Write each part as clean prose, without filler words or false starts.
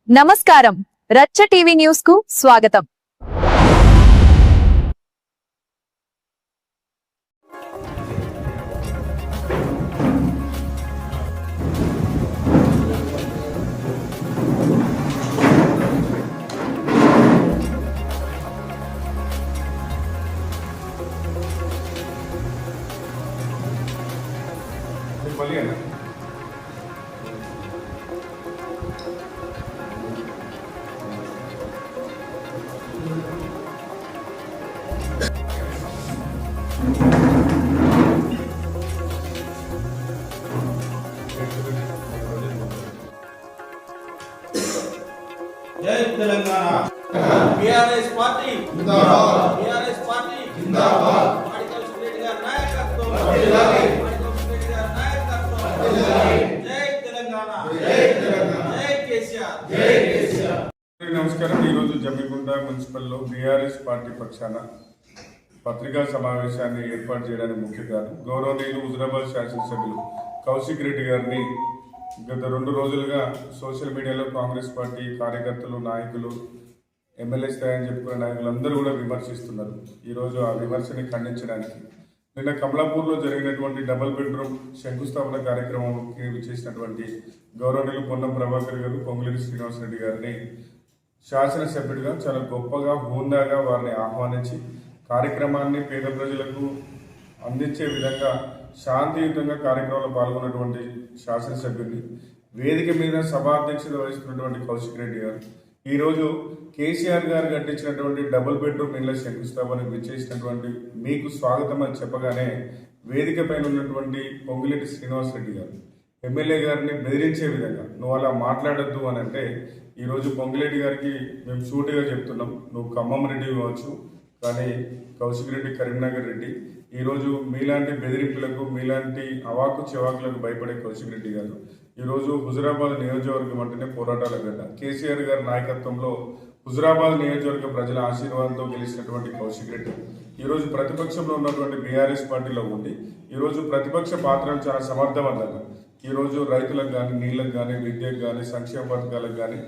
నమస్కారం రచ్చ TV news కు స్వాగతం. जय तेलंगाना बीआरएस पार्टी जिंदाबाद बीआरएस पार्टी जिंदाबाद मेडिकल स्टूडेंट का नायकत्व వర్ధిల్లాలి मेडिकल स्टूडेंट का नायकत्व వర్ధిల్లాలి जय तेलंगाना जय केसीआर जय केसीआर నమస్కారం. ఈరోజు జమ్మిగుంట మున్సిపల్లో బీఆర్ఎస్ పార్టీ పక్షాన పత్రికా సమావేశాన్ని ఏర్పాటు చేయడానికి ముఖ్య కారణం గౌరవనీయులు హుజరాబాద్ శాసనసభ్యులు కౌశిక్ రెడ్డి గారిని గత 2 రోజులుగా సోషల్ మీడియాలో కాంగ్రెస్ పార్టీ కార్యకర్తలు, నాయకులు, ఎమ్మెల్యే స్థాయి అని చెప్పుకునే నాయకులందరూ కూడా విమర్శిస్తున్నారు. ఈరోజు ఆ విమర్శని ఖండించడానికి నిన్న కమలాపూర్లో జరిగినటువంటి డబుల్ బెడ్రూమ్ శంకుస్థాపన కార్యక్రమంకి చేసినటువంటి గౌరవనీయులు పొన్నం ప్రభాకర్ గారు, పొంగులేటి శ్రీనివాసరెడ్డి గారిని శాసనసభ్యుడిగా చాలా గొప్పగా, హోందాగా వారిని ఆహ్వానించి కార్యక్రమాన్ని పేద ప్రజలకు అందించే విధంగా శాంతియుతంగా కార్యక్రమంలో పాల్గొన్నటువంటి శాసనసభ్యుడిని, వేదిక మీద సభాధ్యక్షత వహిస్తున్నటువంటి కౌశిక్ రెడ్డి గారు ఈరోజు కేసీఆర్ గారు కట్టించినటువంటి డబుల్ బెడ్రూమ్ ఇళ్ల శంకుస్థాపనకు విచ్చేసినటువంటి మీకు స్వాగతం అని చెప్పగానే వేదిక పైన ఉన్నటువంటి పొంగులేటి శ్రీనివాసరెడ్డి గారు ఎమ్మెల్యే గారిని బెదిరించే విధంగా నువ్వు అలా మాట్లాడద్దు అని అంటే ఈరోజు పొంగులేటి గారికి మేము సూటిగా చెప్తున్నాం, నువ్వు ఖమ్మం రెడ్డి కావచ్చు, కానీ కౌశిక్ రెడ్డి కరీంనగర్ రెడ్డి. ఈరోజు మీలాంటి బెదిరింపులకు, మీలాంటి అవాకు చెవాకులకు భయపడే కౌశిక్ రెడ్డి గారు ఈరోజు హుజరాబాద్ నియోజకవర్గం అంటేనే పోరాటాల గడ్డ. కేసీఆర్ గారి నాయకత్వంలో హుజరాబాద్ నియోజకవర్గ ప్రజల ఆశీర్వాదంతో గెలిచినటువంటి కౌశిక్ రెడ్డి ఈరోజు ప్రతిపక్షంలో ఉన్నటువంటి బీఆర్ఎస్ పార్టీలో ఉండి ఈరోజు ప్రతిపక్ష పాత్రను చాలా సమర్థవంతంగా ఈరోజు రైతులకు కానీ, నీళ్లకు కానీ, విద్యకు కానీ, సంక్షేమ పథకాలకు కానీ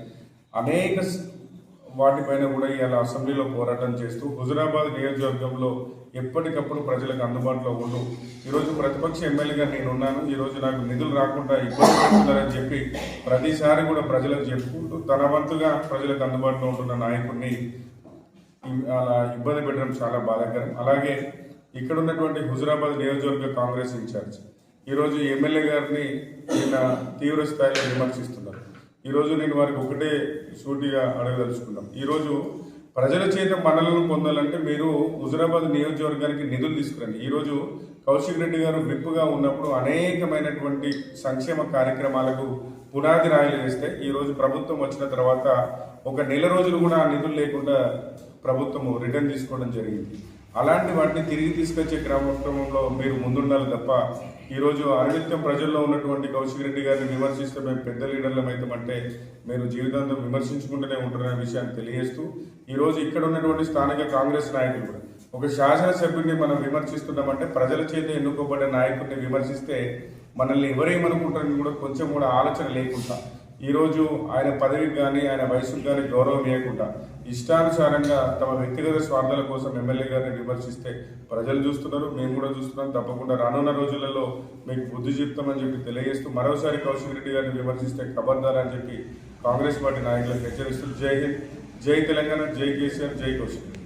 అనేక వాటిపైన కూడా ఇవాళ అసెంబ్లీలో పోరాటం చేస్తూ హుజరాబాద్ నియోజకవర్గంలో ఎప్పటికప్పుడు ప్రజలకు అందుబాటులో ఉండు. ఈరోజు ప్రతిపక్ష ఎమ్మెల్యేగా నేనున్నాను, ఈరోజు నాకు నిధులు రాకుండా ఇబ్బంది పడుతున్నారని చెప్పి ప్రతిసారి కూడా ప్రజలకు చెప్పుకుంటూ తన వంతుగా ప్రజలకు అందుబాటులో ఉంటున్న నాయకుడిని అలా ఇబ్బంది పెట్టడం చాలా బాధాకరం. అలాగే ఇక్కడ ఉన్నటువంటి హుజరాబాద్ నియోజకవర్గ కాంగ్రెస్ ఇన్ఛార్జ్ ఈరోజు ఎమ్మెల్యే గారిని నిన్న తీవ్ర స్థాయిలో విమర్శిస్తున్నారు. ఈరోజు నేను వారికి ఒకటే సూటిగా అడగదలుచుకున్నాం. ఈరోజు ప్రజల చేత మన్నలను పొందాలంటే మీరు హుజరాబాద్ నియోజకవర్గానికి నిధులు తీసుకురండి. ఈరోజు కౌశిక్ రెడ్డి గారు విప్పుగా ఉన్నప్పుడు అనేకమైనటువంటి సంక్షేమ కార్యక్రమాలకు పునాది రాయలు వేస్తే ఈరోజు ప్రభుత్వం వచ్చిన తర్వాత ఒక నెల రోజులు కూడా ఆ నిధులు లేకుండా ప్రభుత్వము రిటర్న్ తీసుకోవడం జరిగింది. అలాంటి వాటిని తిరిగి తీసుకొచ్చే క్రమంలో మీరు ముందుండాలి తప్ప ఈరోజు అనిత్యం ప్రజల్లో ఉన్నటువంటి కౌశిక్ రెడ్డి గారిని విమర్శిస్తే మేము పెద్ద లీడర్లం అవుతామంటే మీరు జీవితాంతం విమర్శించుకుంటూనే ఉంటున్న విషయాన్ని తెలియజేస్తూ ఈరోజు ఇక్కడ ఉన్నటువంటి స్థానిక కాంగ్రెస్ నాయకులు కూడా ఒక శాసనసభ్యుడిని మనం విమర్శిస్తున్నామంటే ప్రజల చేత ఎన్నుకోబడ్డ నాయకుడిని విమర్శిస్తే మనల్ని ఎవరేమనుకుంటారని కూడా కొంచెం కూడా ఆలోచన లేకుండా ఈరోజు ఆయన పదవికి కానీ, ఆయన వయసుకు కానీ గౌరవం ఇవ్వకుండా ఇష్టానుసారంగా తమ వ్యక్తిగత స్వార్థాల కోసం ఎమ్మెల్యే గారిని విమర్శిస్తే ప్రజలు చూస్తున్నారు, మేము కూడా చూస్తున్నాం. తప్పకుండా రానున్న రోజులలో మీకు బుద్ధి చెప్తామని చెప్పి తెలియజేస్తూ మరోసారి కౌశిక్ రెడ్డి గారిని విమర్శిస్తే ఖబర్దార్ అని చెప్పి కాంగ్రెస్ పార్టీ నాయకులకు హెచ్చరిస్తూ జై హింద్, జై తెలంగాణ, జై కేసీఆర్, జై కౌశిక్.